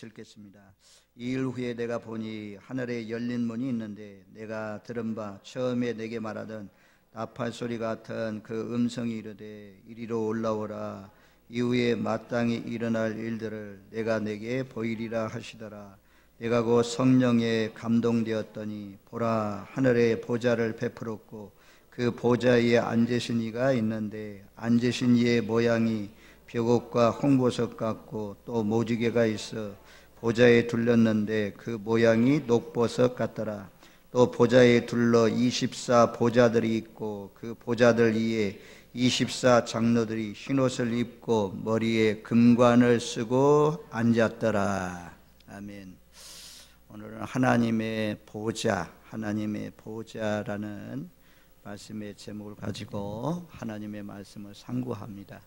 읽겠습니다. 2일 후에 내가 보니 하늘에 열린 문이 있는데 내가 들은 바 처음에 내게 말하던 나팔 소리 같은 그 음성이 이르되 이리로 올라오라. 이후에 마땅히 일어날 일들을 내가 내게 보이리라 하시더라. 내가 곧 성령에 감동되었더니 보라, 하늘에 보좌를 베풀었고 그 보좌 위에 앉으신 이가 있는데 앉으신 이의 모양이 벽옥과 홍보석 같고 또 모지게가 있어 보좌에 둘렸는데 그 모양이 녹보석 같더라. 또 보좌에 둘러 24 보좌들이 있고 그 보좌들 위에 24 장로들이 흰옷을 입고 머리에 금관을 쓰고 앉았더라. 아멘. 오늘은 하나님의 보좌, 하나님의 보좌라는 말씀의 제목을 가지고 하나님의 말씀을 상고합니다.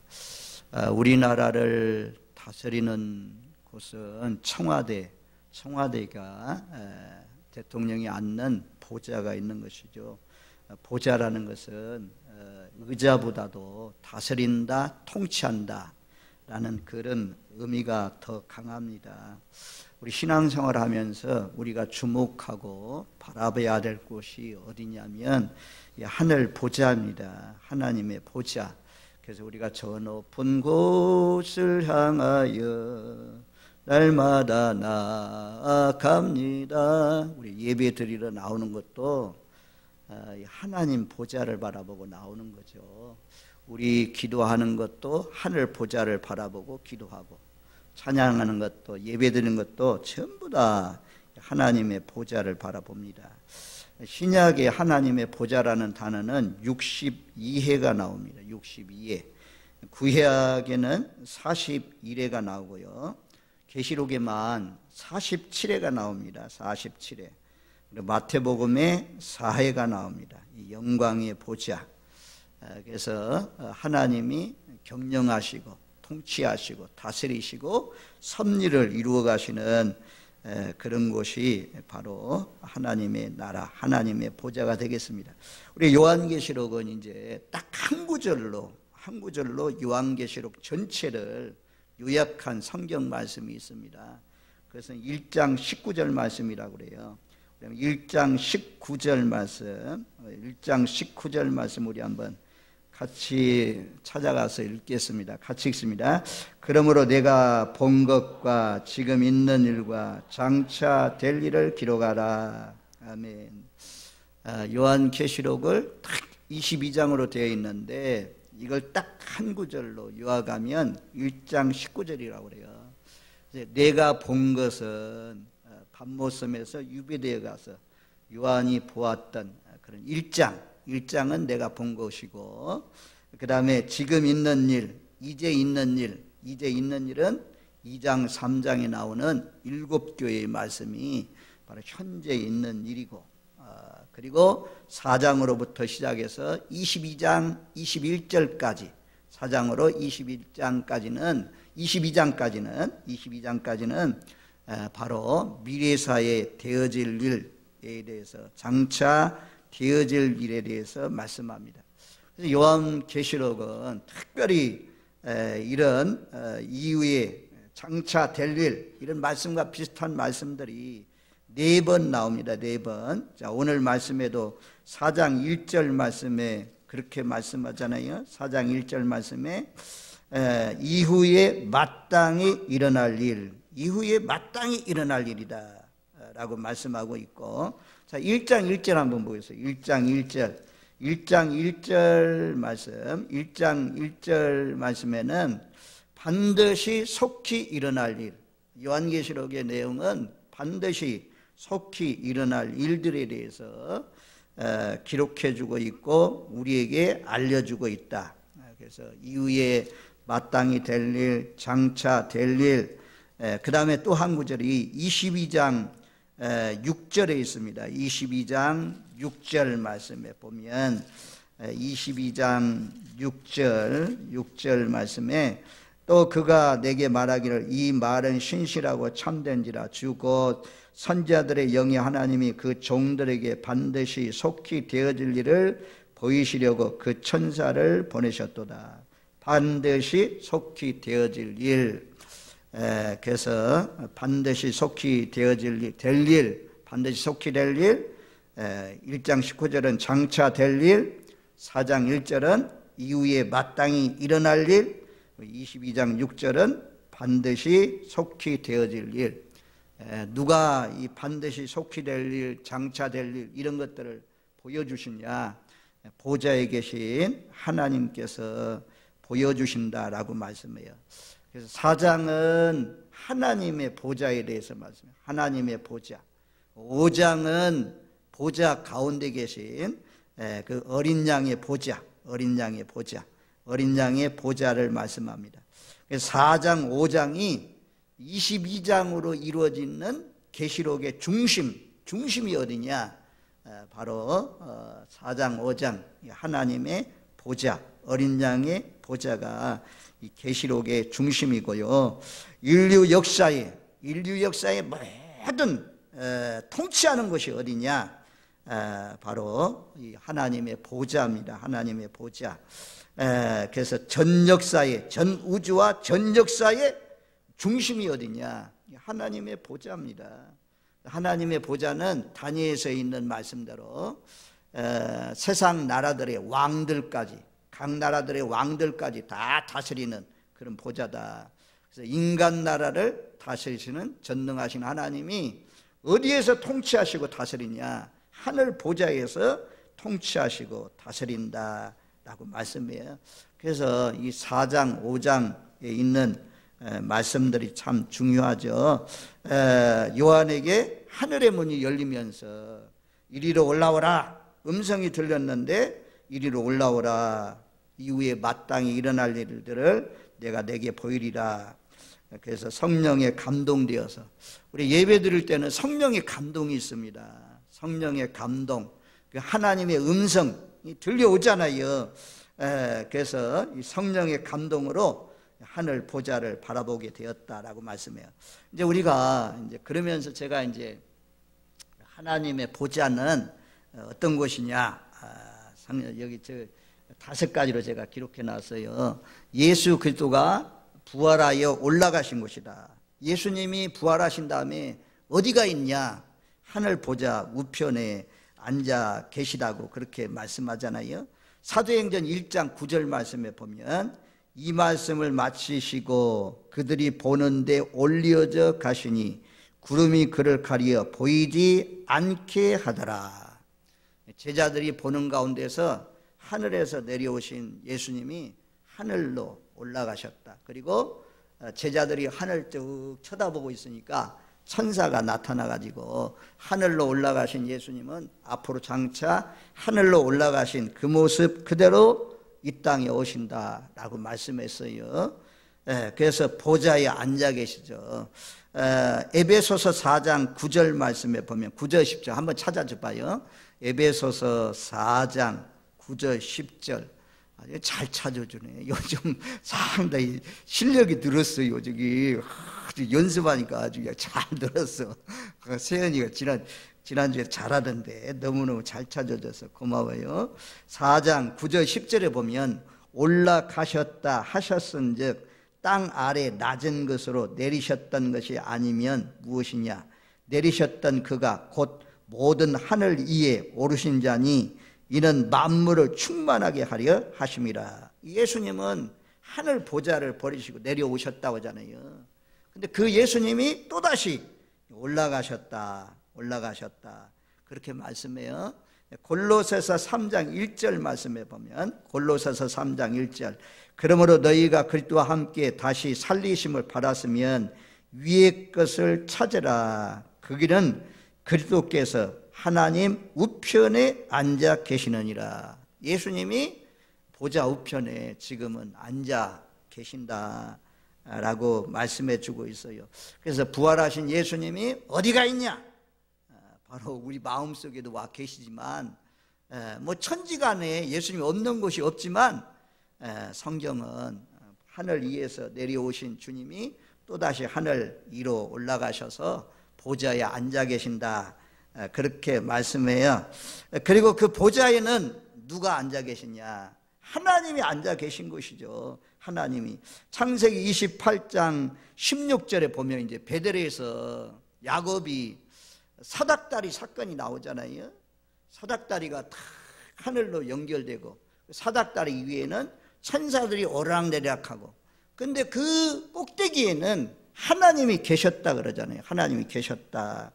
우리나라를 다스리는 곳은 청와대가 대통령이 앉는 보좌가 있는 것이죠. 보좌라는 것은 의자보다도 다스린다, 통치한다 라는 그런 의미가 더 강합니다. 우리 신앙생활 하면서 우리가 주목하고 바라봐야 될 곳이 어디냐면 하늘 보좌입니다. 하나님의 보좌. 그래서 우리가 저 높은 곳을 향하여 날마다 나아갑니다. 우리 예배 드리러 나오는 것도 하나님 보좌를 바라보고 나오는 거죠. 우리 기도하는 것도 하늘 보좌를 바라보고 기도하고 찬양하는 것도 예배 드리는 것도 전부 다 하나님의 보좌를 바라봅니다. 신약에 하나님의 보좌라는 단어는 62회가 나옵니다. 62회. 구약에는 41회가 나오고요. 계시록에만 47회가 나옵니다. 47회. 그리고 마태복음에 4회가 나옵니다. 이 영광의 보좌. 그래서 하나님이 경영하시고 통치하시고 다스리시고 섭리를 이루어 가시는 그런 곳이 바로 하나님의 나라, 하나님의 보좌가 되겠습니다. 우리 요한계시록은 이제 딱 한 구절로 요한계시록 전체를 요약한 성경 말씀이 있습니다. 그것은 1장 19절 말씀이라고 그래요. 1장 19절 말씀, 1장 19절 말씀 우리 한번 같이 찾아가서 읽겠습니다. 같이 읽습니다. 그러므로 내가 본 것과 지금 있는 일과 장차 될 일을 기록하라. 아멘. 요한계시록을 딱 22장으로 되어 있는데 이걸 딱 한 구절로 요약하면 1장 19절이라고 그래요. 내가 본 것은 밤모섬에서 유배되어 가서 요한이 보았던 그런 1장은 내가 본 것이고, 그 다음에 지금 있는 일, 이제 있는 일은 2장 3장에 나오는 7교회의 말씀이 바로 현재 있는 일이고, 그리고 4장으로부터 시작해서 22장 21절까지 4장으로 22장까지는 바로 미래사에 되어질 일에 대해서, 장차 되어질 일에 대해서 말씀합니다. 그래서 요한계시록은 특별히 이런 이후에 장차 될 일, 이런 말씀과 비슷한 말씀들이 4번 나옵니다. 4번. 자, 오늘 말씀에도 4장 1절 말씀에 그렇게 말씀하잖아요. 4장 1절 말씀에 이후에 마땅히 일어날 일이다 라고 말씀하고 있고, 자, 1장 1절 한번 보겠어요. 1장 1절 말씀에는 반드시 속히 일어날 일, 요한계시록의 내용은 반드시 속히 일어날 일들에 대해서 기록해주고 있고 우리에게 알려주고 있다. 그래서 이후에 마땅히 될 일, 장차 될 일, 그 다음에 또 한 구절이 22장 6절에 있습니다. 22장 6절 말씀에 보면 22장 6절 말씀에 또 그가 내게 말하기를 이 말은 신실하고 참된지라 주 곧 선지자들의 영이 하나님이 그 종들에게 반드시 속히 되어질 일을 보이시려고 그 천사를 보내셨도다. 반드시 속히 되어질 일. 그래서 반드시 속히 되어질 될 일, 반드시 속히 될 일, 1장 19절은 장차 될 일, 4장 1절은 이후에 마땅히 일어날 일, 22장 6절은 반드시 속히 되어질 일. 누가 이 반드시 속히 될 일, 장차 될 일 이런 것들을 보여주시냐? 보좌에 계신 하나님께서 보여주신다라고 말씀해요. 그래서 4장은 하나님의 보좌에 대해서 말씀해요. 하나님의 보좌. 5장은 보좌 가운데 계신 그 어린 양의 보좌, 어린 양의 보좌, 어린 양의 보좌를 말씀합니다. 4장, 5장이 22장으로 이루어지는 계시록의 중심이 어디냐? 바로 4장, 5장 하나님의 보좌, 어린 양의 보좌가 이 계시록의 중심이고요. 인류 역사의 모든 통치하는 것이 어디냐? 바로 이 하나님의 보좌입니다. 하나님의 보좌. 그래서 전 역사의, 전 우주와 전 역사의 중심이 어디냐? 하나님의 보좌입니다. 하나님의 보좌는 다니엘서에 있는 말씀대로 세상 나라들의 왕들까지, 각 나라들의 왕들까지 다 다스리는 그런 보좌다. 그래서 인간 나라를 다스리시는 전능하신 하나님이 어디에서 통치하시고 다스리냐? 하늘 보좌에서 통치하시고 다스린다라고 말씀해요. 그래서 이 4장, 5장에 있는 말씀들이 참 중요하죠. 요한에게 하늘의 문이 열리면서 이리로 올라오라, 음성이 들렸는데 이리로 올라오라, 이후에 마땅히 일어날 일들을 내가 내게 보이리라. 그래서 성령에 감동되어서, 우리 예배 드릴 때는 성령의 감동이 있습니다. 성령의 감동, 하나님의 음성이 들려오잖아요. 그래서 이 성령의 감동으로 하늘 보좌를 바라보게 되었다라고 말씀해요. 이제 우리가 이제 그러면서 제가 이제 하나님의 보좌는 어떤 곳이냐? 여기 저 5가지로 제가 기록해 놨어요. 예수 그리스도가 부활하여 올라가신 곳이다. 예수님이 부활하신 다음에 어디가 있냐? 하늘 보좌 우편에 앉아 계시다고 그렇게 말씀하잖아요. 사도행전 1장 9절 말씀에 보면 이 말씀을 마치시고 그들이 보는데 올려져 가시니 구름이 그를 가리어 보이지 않게 하더라. 제자들이 보는 가운데서 하늘에서 내려오신 예수님이 하늘로 올라가셨다. 그리고 제자들이 하늘 쭉 쳐다보고 있으니까 천사가 나타나가지고 하늘로 올라가신 예수님은 앞으로 장차 하늘로 올라가신 그 모습 그대로 이 땅에 오신다라고 말씀했어요. 그래서 보좌에 앉아 계시죠. 에베소서 4장 9절 말씀에 보면 9절 10절 한번 찾아줘봐요. 에베소서 4장 9절 10절 잘 찾아주네. 요즘 상당히 실력이 늘었어요. 저기 연습하니까 아주 잘 늘었어. 세연이가 지난주에 잘하던데 너무너무 잘 찾아줘서 고마워요. 4장 9절 10절에 보면 올라가셨다 하셨은즉 땅 아래 낮은 것으로 내리셨던 것이 아니면 무엇이냐? 내리셨던 그가 곧 모든 하늘 위에 오르신 자니 이는 만물을 충만하게 하려 하심이라. 예수님은 하늘 보좌를 버리시고 내려오셨다고 하잖아요. 근데 그 예수님이 또다시 올라가셨다 그렇게 말씀해요. 골로새서 3장 1절 말씀에 보면 골로새서 3장 1절 그러므로 너희가 그리스도와 함께 다시 살리심을 받았으면 위의 것을 찾으라. 거기는 그리스도께서 하나님 우편에 앉아 계시느니라. 예수님이 보좌 우편에 지금은 앉아 계신다라고 말씀해 주고 있어요. 그래서 부활하신 예수님이 어디가 있냐? 바로 우리 마음속에도 와 계시지만 뭐 천지간에 예수님이 없는 곳이 없지만 성경은 하늘 위에서 내려오신 주님이 또다시 하늘 위로 올라가셔서 보좌에 앉아 계신다 그렇게 말씀해요. 그리고 그 보좌에는 누가 앉아 계시냐? 하나님이 앉아 계신 것이죠. 하나님이. 창세기 28장 16절에 보면 이제 베델에서 야곱이 사닥다리 사건이 나오잖아요. 사닥다리가 다 하늘로 연결되고 사닥다리 위에는 천사들이 오르락내리락하고, 근데 그 꼭대기에는 하나님이 계셨다 그러잖아요. 하나님이 계셨다.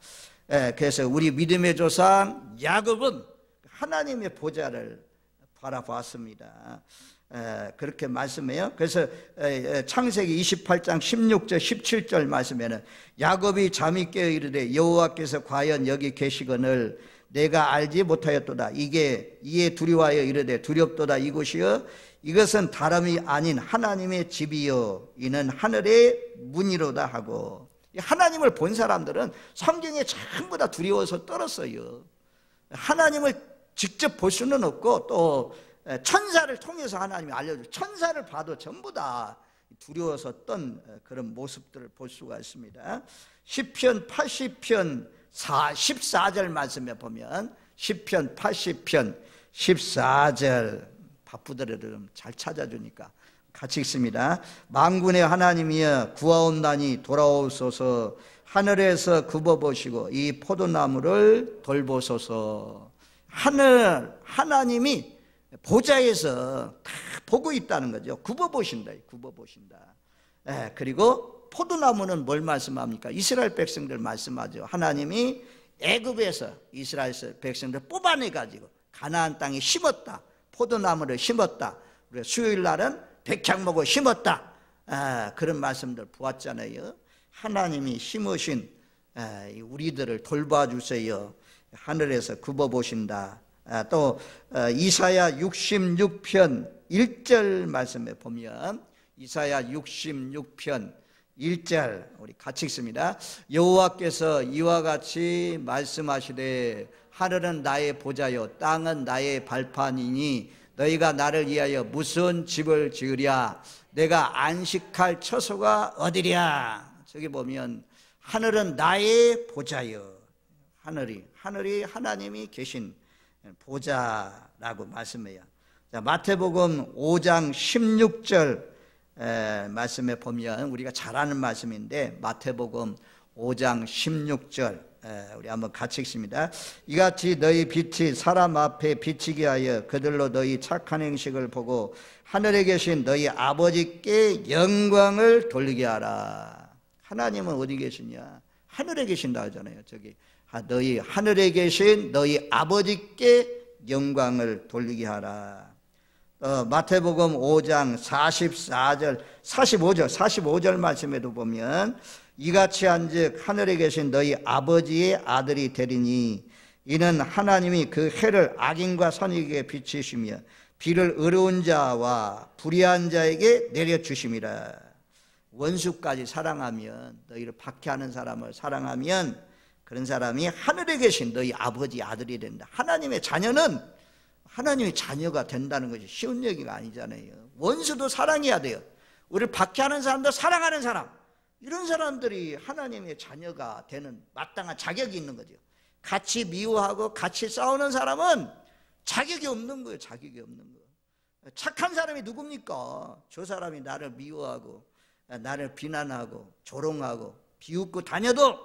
그래서 우리 믿음의 조상 야곱은 하나님의 보좌를 바라보았습니다. 그렇게 말씀해요. 그래서 창세기 28장 16절 17절 말씀에는 야곱이 잠이 깨어 이르되 여호와께서 과연 여기 계시거늘 내가 알지 못하였도다. 이에 두려워하여 이르되 두렵도다. 이곳이여 이것은 다름이 아닌 하나님의 집이요 이는 하늘의 문이로다 하고, 하나님을 본 사람들은 성경에 전부 다 두려워서 떨었어요. 하나님을 직접 볼 수는 없고 또 천사를 통해서 하나님이 알려줘. 천사를 봐도 전부 다 두려워서 떤 그런 모습들을 볼 수가 있습니다. 시편 80편 14절 말씀에 보면 시편 80편 14절 바쁘더라도 잘 찾아주니까 같이 읽습니다. 만군의 하나님이여 구하온다니 돌아오소서. 하늘에서 굽어보시고 이 포도나무를 돌보소서. 하나님이 보좌에서 다 보고 있다는 거죠. 굽어보신다. 굽어보신다. 그리고 포도나무는 뭘 말씀합니까? 이스라엘 백성들 말씀하죠. 하나님이 애굽에서 이스라엘 백성들 뽑아내가지고 가나안 땅에 심었다. 포도나무를 심었다. 우리가 수요일 날은 백향목을 심었다. 그런 말씀들 보았잖아요. 하나님이 심으신 우리들을 돌봐주세요. 하늘에서 굽어보신다. 또 이사야 66편 1절 말씀에 보면 이사야 66편 1절 우리 같이 읽습니다. 여호와께서 이와 같이 말씀하시되 하늘은 나의 보좌요 땅은 나의 발판이니 너희가 나를 위하여 무슨 집을 지으랴. 내가 안식할 처소가 어디랴. 저기 보면 하늘은 나의 보좌요. 하늘이 하나님이 계신 보좌라고 말씀해요. 자, 마태복음 5장 16절 말씀에 보면 우리가 잘 아는 말씀인데 마태복음 5장 16절 우리 한번 같이 읽습니다. 이같이 너희 빛이 사람 앞에 비치게 하여 그들로 너희 착한 행식을 보고 하늘에 계신 너희 아버지께 영광을 돌리게 하라. 하나님은 어디 계시냐? 하늘에 계신다 하잖아요. 저기 너희 하늘에 계신 너희 아버지께 영광을 돌리게 하라. 마태복음 5장 44절 45절 말씀에도 보면 이같이 한즉 하늘에 계신 너희 아버지의 아들이 되리니 이는 하나님이 그 해를 악인과 선인에게 비치시며 비를 의로운 자와 불의한 자에게 내려주심이라. 원수까지 사랑하면, 너희를 박해하는 사람을 사랑하면 그런 사람이 하늘에 계신 너희 아버지 아들이 된다. 하나님의 자녀는 하나님의 자녀가 된다는 것이 쉬운 얘기가 아니잖아요. 원수도 사랑해야 돼요. 우리를 박해하는 사람도 사랑하는 사람, 이런 사람들이 하나님의 자녀가 되는 마땅한 자격이 있는 거죠. 같이 미워하고 같이 싸우는 사람은 자격이 없는 거예요. 자격이 없는 거. 착한 사람이 누굽니까? 저 사람이 나를 미워하고 나를 비난하고 조롱하고 비웃고 다녀도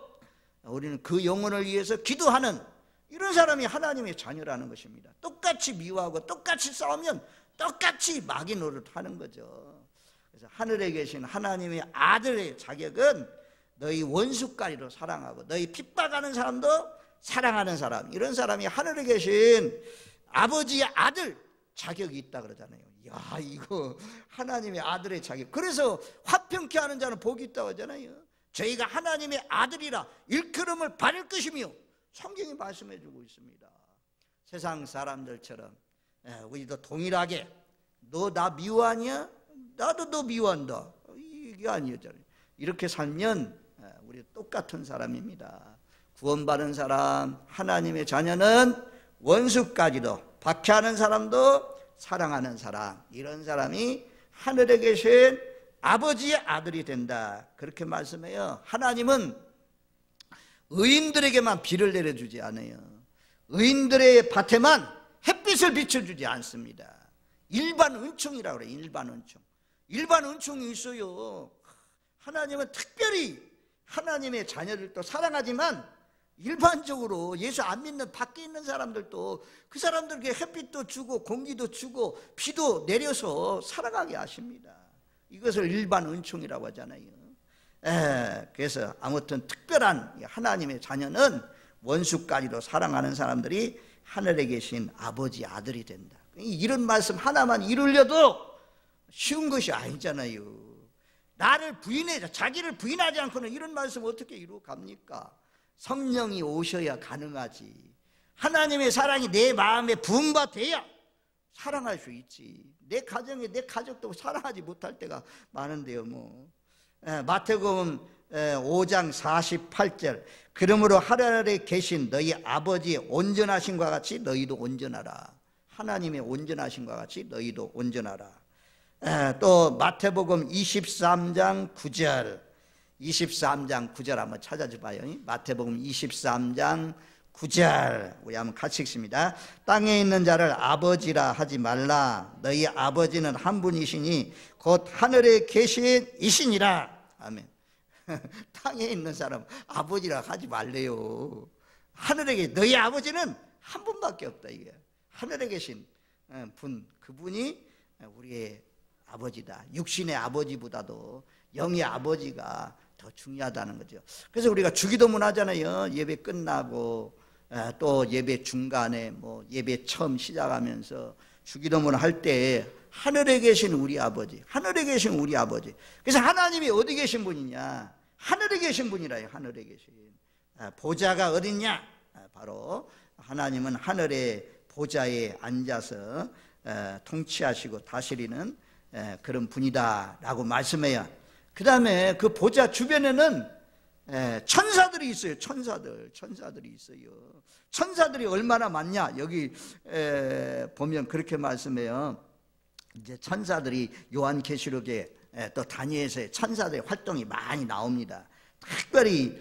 우리는 그 영혼을 위해서 기도하는 이런 사람이 하나님의 자녀라는 것입니다. 똑같이 미워하고 똑같이 싸우면 똑같이 마귀 노릇하는 거죠. 그래서 하늘에 계신 하나님의 아들의 자격은 너희 원수까지도 사랑하고 너희 핍박하는 사람도 사랑하는 사람, 이런 사람이 하늘에 계신 아버지의 아들 자격이 있다 그러잖아요. 야, 이거 하나님의 아들의 자격. 그래서 화평케 하는 자는 복이 있다고 하잖아요. 저희가 하나님의 아들이라 일컬음을 받을 것이며 성경이 말씀해 주고 있습니다. 세상 사람들처럼 우리도 동일하게 너 나 미워하냐? 나도 너 미워한다. 이게 아니었잖아요. 이렇게 살면 우리 똑같은 사람입니다. 구원받은 사람, 하나님의 자녀는 원수까지도 박해하는 사람도 사랑하는 사람, 이런 사람이 하늘에 계신 아버지의 아들이 된다. 그렇게 말씀해요. 하나님은 의인들에게만 비를 내려주지 않아요. 의인들의 밭에만 햇빛을 비춰주지 않습니다. 일반 은총이라고 그래요. 일반 은총. 일반 은총이 있어요. 하나님은 특별히 하나님의 자녀들도 사랑하지만 일반적으로 예수 안 믿는 밖에 있는 사람들도 그 사람들에게 햇빛도 주고 공기도 주고 비도 내려서 살아가게 하십니다. 이것을 일반 은총이라고 하잖아요. 그래서 아무튼 특별한 하나님의 자녀는 원수까지도 사랑하는 사람들이 하늘에 계신 아버지 아들이 된다. 이런 말씀 하나만 이루려도 쉬운 것이 아니잖아요. 나를 자기를 부인하지 않고는 이런 말씀 어떻게 이루어갑니까? 성령이 오셔야 가능하지. 하나님의 사랑이 내 마음에 부음받아야 사랑할 수 있지. 내 가정에 내 가족도 사랑하지 못할 때가 많은데요. 마태복음 5장 48절 그러므로 하늘에 계신 너희 아버지의 온전하심과 같이 너희도 온전하라. 하나님의 온전하심과 같이 너희도 온전하라. 또 마태복음 23장 9절 23장 9절 한번 찾아줘봐요. 마태복음 23장 9절 우리 한번 같이 읽습니다. 땅에 있는 자를 아버지라 하지 말라. 너희 아버지는 한 분이시니 곧 하늘에 계신 이시니라. 아멘. 땅에 있는 사람 아버지라 하지 말래요. 하늘에 계신 너희 아버지는 한 분밖에 없다. 이게 하늘에 계신 분, 그분이 우리의 아버지다. 육신의 아버지보다도 영의 아버지가 더 중요하다는 거죠. 그래서 우리가 주기도문 하잖아요. 예배 끝나고 또 예배 중간에 예배 처음 시작하면서 주기도문 할 때 하늘에 계신 우리 아버지, 하늘에 계신 우리 아버지. 그래서 하나님이 어디 계신 분이냐? 하늘에 계신 분이라요. 하늘에 계신 보좌가 어딨냐? 바로 하나님은 하늘의 보좌에 앉아서 통치하시고 다스리는 그런 분이다라고 말씀해요. 그 다음에 그 보좌 주변에는 천사들이 있어요. 천사들이 있어요. 천사들이 얼마나 많냐? 여기 보면 그렇게 말씀해요. 이제 천사들이 요한계시록에 또 다니엘서의 천사들의 활동이 많이 나옵니다. 특별히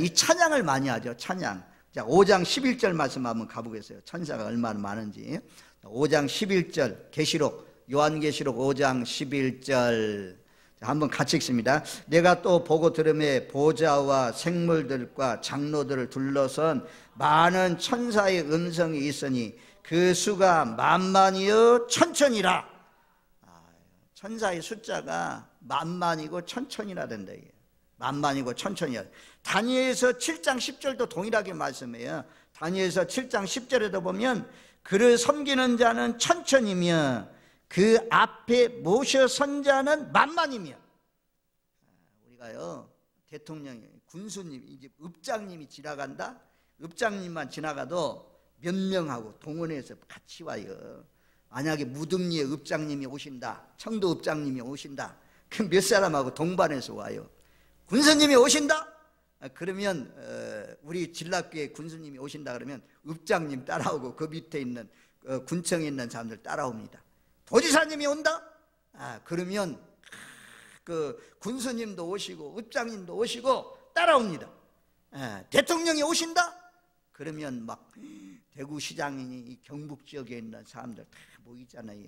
이 찬양을 많이 하죠. 찬양. 자, 5장 11절 말씀 한번 가보겠어요. 천사가 얼마나 많은지. 5장 11절 계시록 요한계시록 5장 11절 한번 같이 읽습니다. 내가 또 보고 들음에 보좌와 생물들과 장로들을 둘러선 많은 천사의 음성이 있으니 그 수가 만만이요 천천이라. 천사의 숫자가 만만이고 천천이라 된다. 만만이고 천천이라. 다니엘서 7장 10절도 동일하게 말씀해요. 다니엘서 7장 10절에도 보면 그를 섬기는 자는 천천이며 그 앞에 모셔 선 자는 만만이며. 우리가요 대통령이 군수님 이제 읍장님이 지나간다. 읍장님만 지나가도 몇 명하고 동원해서 같이 와요. 만약에 무등리에 읍장님이 오신다, 청도 읍장님이 오신다, 그럼 몇 사람하고 동반해서 와요. 군수님이 오신다? 그러면 우리 진락교회 군수님이 오신다 그러면 읍장님 따라오고 그 밑에 있는 군청에 있는 사람들 따라옵니다. 도지사님이 온다? 그러면 그 군수님도 오시고 읍장님도 오시고 따라옵니다. 대통령이 오신다? 그러면 막 대구시장이니 경북 지역에 있는 사람들 다 모이잖아요.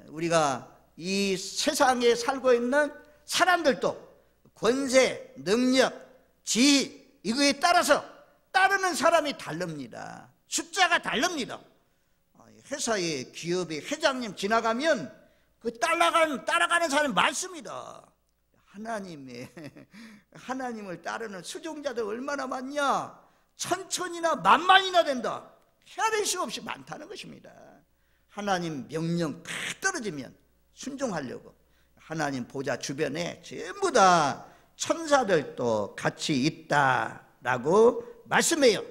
우리가 이 세상에 살고 있는 사람들도 권세, 능력, 지위 이거에 따라서 따르는 사람이 다릅니다. 숫자가 다릅니다. 회사에 기업의 회장님 지나가면 그 따라가는 사람이 많습니다. 하나님을 따르는 수종자들 얼마나 많냐? 천천이나 만만이나 된다. 헤아릴 수 없이 많다는 것입니다. 하나님 명령 다 떨어지면 순종하려고 하나님 보좌 주변에 전부 다 천사들도 같이 있다라고 말씀해요.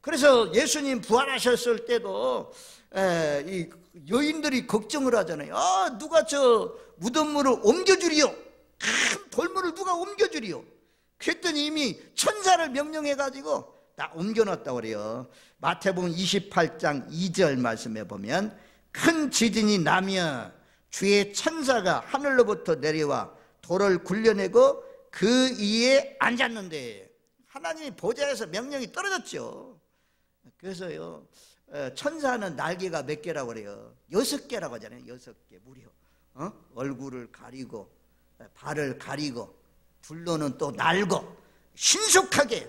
그래서 예수님 부활하셨을 때도 이 여인들이 걱정을 하잖아요. 누가 저 무덤물을 옮겨주리요? 큰 돌물을 누가 옮겨주리요? 그랬더니 이미 천사를 명령해가지고 다 옮겨놨다고 그래요. 마태복음 28장 2절 말씀에 보면 큰 지진이 나며 주의 천사가 하늘로부터 내려와 돌을 굴려내고 그 위에 앉았는데 하나님이 보좌에서 명령이 떨어졌죠. 그래서요 천사는 날개가 몇 개라고 그래요? 6개라고 하잖아요. 6개 무려. 얼굴을 가리고 발을 가리고 둘로는 또 날고 신속하게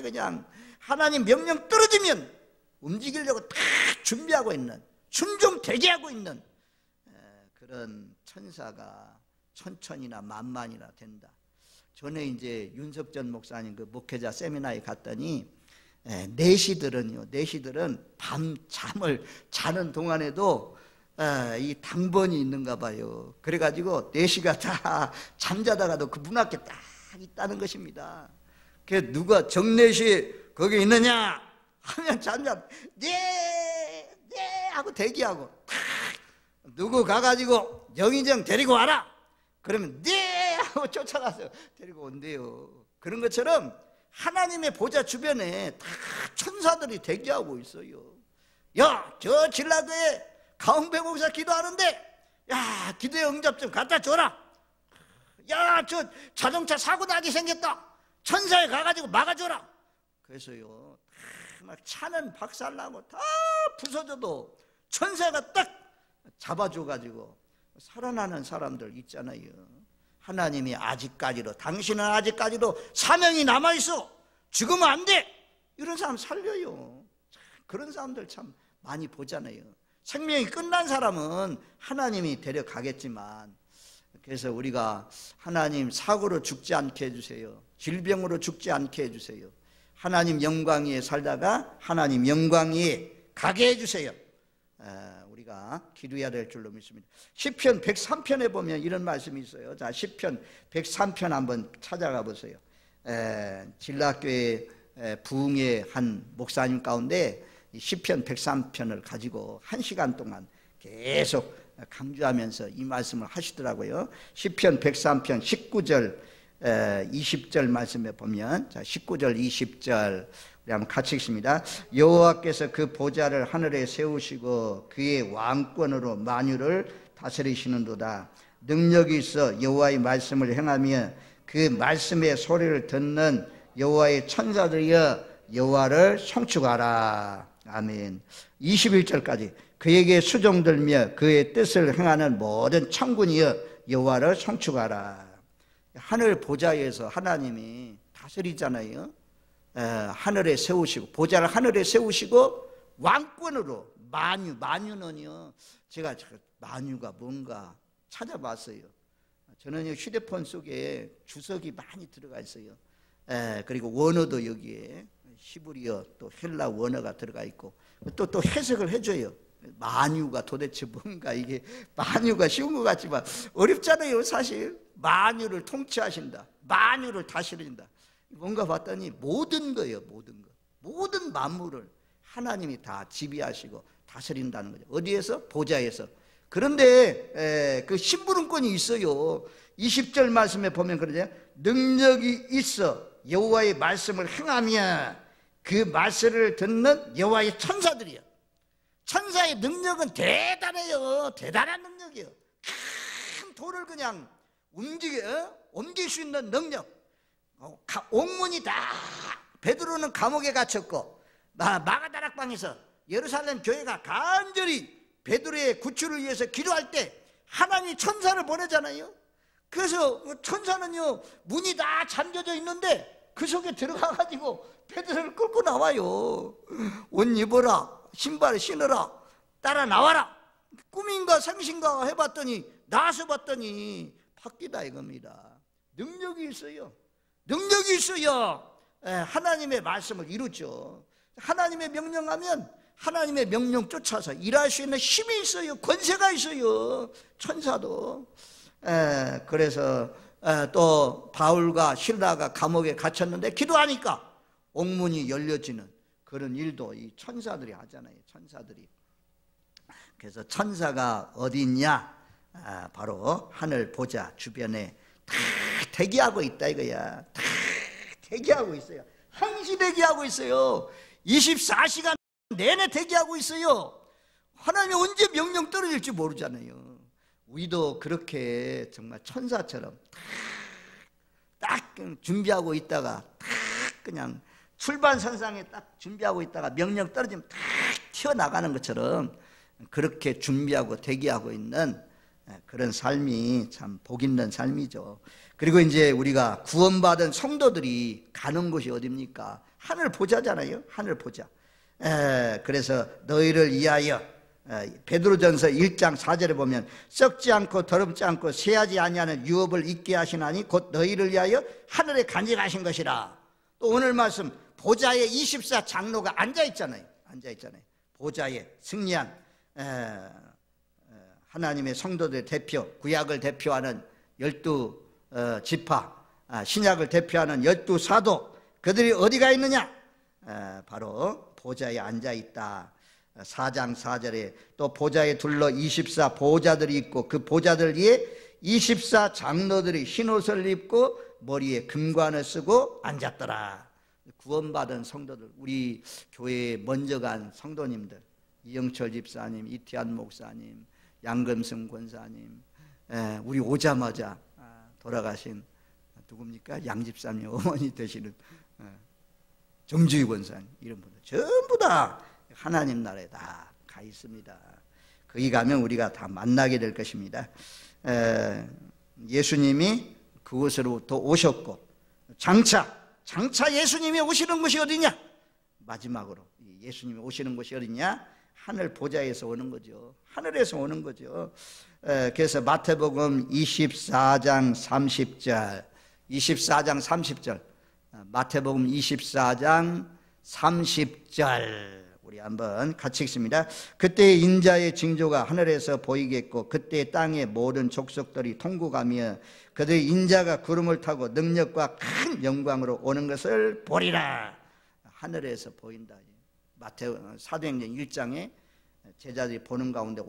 그냥 하나님 명령 떨어지면 움직이려고 다 준비하고 있는, 순종 대기하고 있는 그런 천사가 천천이나 만만이나 된다. 전에 이제 윤석전 목사님 그 목회자 세미나에 갔더니 내시들은 밤 잠을 자는 동안에도 이 당번이 있는가 봐요. 그래가지고 내시가 다 잠자다가도 그 문 앞에 딱 있다는 것입니다. 그 누가 정내시 거기 있느냐 하면 잠잠 네 하고 대기하고 탁 누구 가가지고 영의정 데리고 와라 그러면 네 하고 쫓아가서 데리고 온대요. 그런 것처럼 하나님의 보좌 주변에 다 천사들이 대기하고 있어요. 야, 저 진라교에 가운배 목사 기도하는데 야, 기도의 응답 좀 갖다 줘라. 야, 저 자동차 사고 나게 생겼다. 천사에 가가지고 막아줘라. 그래서요, 막 차는 박살나고 다 부서져도 천사가 딱 잡아줘가지고 살아나는 사람들 있잖아요. 하나님이 아직까지도, 당신은 아직까지도 사명이 남아있어. 죽으면 안 돼. 이런 사람 살려요. 그런 사람들 참 많이 보잖아요. 생명이 끝난 사람은 하나님이 데려가겠지만, 그래서 우리가 하나님 사고로 죽지 않게 해주세요. 질병으로 죽지 않게 해주세요. 하나님 영광 위에 살다가 하나님 영광 위에 가게 해주세요. 우리가 기도해야 될 줄로 믿습니다. 시편 103편에 보면 이런 말씀이 있어요. 자, 시편 103편 한번 찾아가 보세요. 진라교회 부흥의 한 목사님 가운데 시편 103편을 가지고 1시간 동안 계속 강조하면서 이 말씀을 하시더라고요. 시편 103편 19절 20절 말씀에 보면, 자, 19절 20절 우리 한번 같이 읽습니다. 여호와께서 그 보좌를 하늘에 세우시고 그의 왕권으로 만유를 다스리시는도다. 능력이 있어 여호와의 말씀을 행하며 그 말씀의 소리를 듣는 여호와의 천사들이여 여호와를 송축하라. 아멘. 21절까지 그에게 수종들며 그의 뜻을 행하는 모든 천군이여 여호와를 송축하라. 하늘 보좌에서 하나님이 다스리잖아요. 하늘에 세우시고, 보좌를 하늘에 세우시고 왕권으로 만유는요, 제가 만유가 뭔가 찾아봤어요. 저는 휴대폰 속에 주석이 많이 들어가 있어요. 그리고 원어도 여기에 히브리어 또 헬라 원어가 들어가 있고 또 해석을 해줘요. 만유가 도대체 뭔가, 이게 만유가 쉬운 것 같지만 어렵잖아요. 사실 만유를 통치하신다, 만유를 다스린다, 뭔가 봤더니 모든 거예요. 모든 만물을 하나님이 다 지배하시고 다스린다는 거죠. 어디에서? 보좌에서. 그런데 그 심부름권이 있어요. 20절 말씀에 보면 그러죠. 능력이 있어 여호와의 말씀을 행하며 그 말씀을 듣는 여호와의 천사들이요. 천사의 능력은 대단해요. 대단한 능력이에요. 큰 돌을 그냥 옮길 수 있는 능력. 옥문이 다, 베드로는 감옥에 갇혔고 마가다락방에서 예루살렘 교회가 간절히 베드로의 구출을 위해서 기도할 때 하나님이 천사를 보내잖아요. 그래서 천사는요, 문이 다 잠겨져 있는데 그 속에 들어가가지고 베드로를 끌고 나와요. 옷 입어라, 신발 신어라, 따라 나와라. 꿈인가 생신가 해봤더니, 나서 봤더니 바뀌다 이겁니다. 능력이 있어요. 능력이 있어야 하나님의 말씀을 이루죠. 하나님의 명령하면 하나님의 명령 쫓아서 일할 수 있는 힘이 있어요. 권세가 있어요. 천사도. 그래서 또 바울과 실라가 감옥에 갇혔는데 기도하니까 옥문이 열려지는 그런 일도 이 천사들이 하잖아요. 천사들이. 그래서 천사가 어디 있냐? 바로 하늘 보좌 주변에 다 대기하고 있다 이거야. 다 대기하고 있어요. 항시 대기하고 있어요. 24시간 내내 대기하고 있어요. 하나님이 언제 명령 떨어질지 모르잖아요. 우리도 그렇게 정말 천사처럼 딱 준비하고 있다가 딱 그냥 출발선상에 딱 준비하고 있다가 명령 떨어지면 딱 튀어나가는 것처럼 그렇게 준비하고 대기하고 있는 그런 삶이 참 복 있는 삶이죠. 그리고 이제 우리가 구원받은 성도들이 가는 곳이 어디입니까? 하늘 보좌잖아요. 하늘 보좌. 그래서 너희를 위하여 베드로전서 1장 4절에 보면 썩지 않고 더럽지 않고 쇠하지 아니하는 유업을 있게 하시나니 곧 너희를 위하여 하늘에 간직하신 것이라. 또 오늘 말씀 보좌에 24장로가 앉아있잖아요. 보좌에 승리한 하나님의 성도들의 대표, 구약을 대표하는 12지파, 신약을 대표하는 12사도, 그들이 어디가 있느냐? 바로 보좌에 앉아있다. 4장 4절에 또 보좌에 둘러 24 보좌들이 있고 그 보좌들 위에 24 장로들이 흰옷을 입고 머리에 금관을 쓰고 앉았더라. 구원받은 성도들, 우리 교회에 먼저 간 성도님들, 이영철 집사님, 이태한 목사님, 양금승 권사님, 우리 오자마자 돌아가신 누굽니까? 양 집사님 어머니 되시는 정주희 권사님, 이런 분들 전부 다 하나님 나라에 다 가 있습니다. 거기 가면 우리가 다 만나게 될 것입니다. 예수님이 그곳으로부터 오셨고 장차 예수님이 오시는 곳이 어디냐? 마지막으로 예수님이 오시는 곳이 어디냐? 하늘 보좌에서 오는 거죠. 하늘에서 오는 거죠. 그래서 마태복음 24장 30절 마태복음 24장 30절 우리 한번 같이 읽습니다. 그때 인자의 징조가 하늘에서 보이겠고 그때 땅의 모든 족속들이 통곡하며 그들의 인자가 구름을 타고 능력과 큰 영광으로 오는 것을 보리라. 하늘에서 보인다. 사도행전 1장에 제자들이 보는 가운데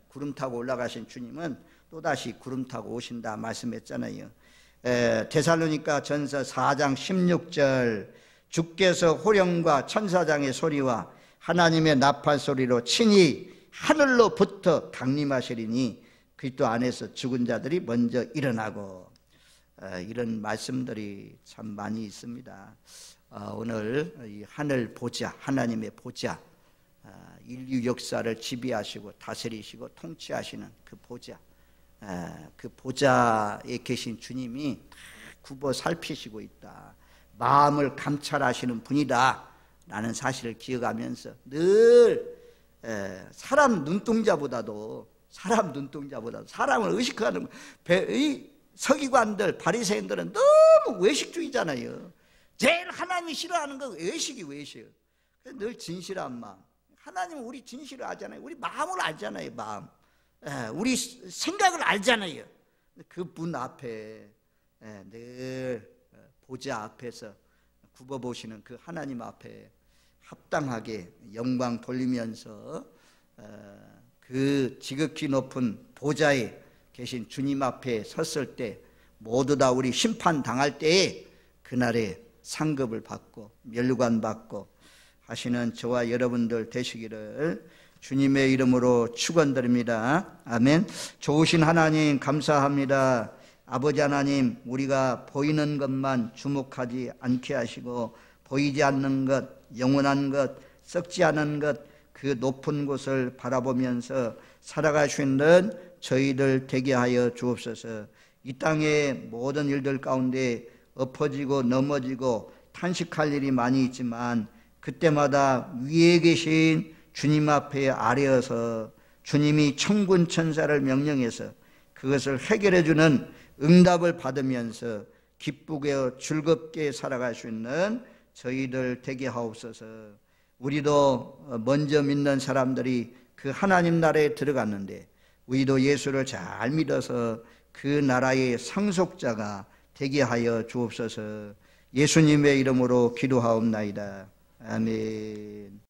구름 타고 올라가신 주님은 또다시 구름 타고 오신다 말씀했잖아요. 데살로니가 전서 4장 16절 주께서 호령과 천사장의 소리와 하나님의 나팔 소리로 친히 하늘로부터 강림하시리니 그리스도 안에서 죽은 자들이 먼저 일어나고, 이런 말씀들이 참 많이 있습니다. 오늘 이 하늘 보좌, 하나님의 보좌, 인류 역사를 지배하시고 다스리시고 통치하시는 그 보좌, 그 보좌에 계신 주님이 굽어 살피시고 있다. 마음을 감찰하시는 분이다 라는 사실을 기억하면서 늘 사람 눈동자보다도 사람을 의식하는 이 서기관들 바리새인들은 너무 외식주의잖아요. 제일 하나님이 싫어하는 건 외식이에요. 늘 진실한 마음. 하나님은 우리 진실을 알잖아요. 우리 마음을 알잖아요. 마음. 우리 생각을 알잖아요. 그분 앞에 늘 보좌 앞에서 굽어보시는 그 하나님 앞에 합당하게 영광 돌리면서 그 지극히 높은 보좌에 계신 주님 앞에 섰을 때 모두 다 우리 심판 당할 때에 그날에 상급을 받고 멸관 받고 하시는 저와 여러분들 되시기를 주님의 이름으로 축원드립니다. 아멘. 좋으신 하나님 감사합니다. 아버지 하나님, 우리가 보이는 것만 주목하지 않게 하시고 보이지 않는 것, 영원한 것, 썩지 않은 것, 그 높은 곳을 바라보면서 살아갈 수 있는 저희들 되게 하여 주옵소서. 이 땅의 모든 일들 가운데 엎어지고 넘어지고 탄식할 일이 많이 있지만 그때마다 위에 계신 주님 앞에 아뢰어서 주님이 천군 천사를 명령해서 그것을 해결해 주는 응답을 받으면서 기쁘게 즐겁게 살아갈 수 있는 저희들 되게 하옵소서. 우리도 먼저 믿는 사람들이 그 하나님 나라에 들어갔는데 우리도 예수를 잘 믿어서 그 나라의 상속자가 되게 하여 주옵소서. 예수님의 이름으로 기도하옵나이다. 아멘.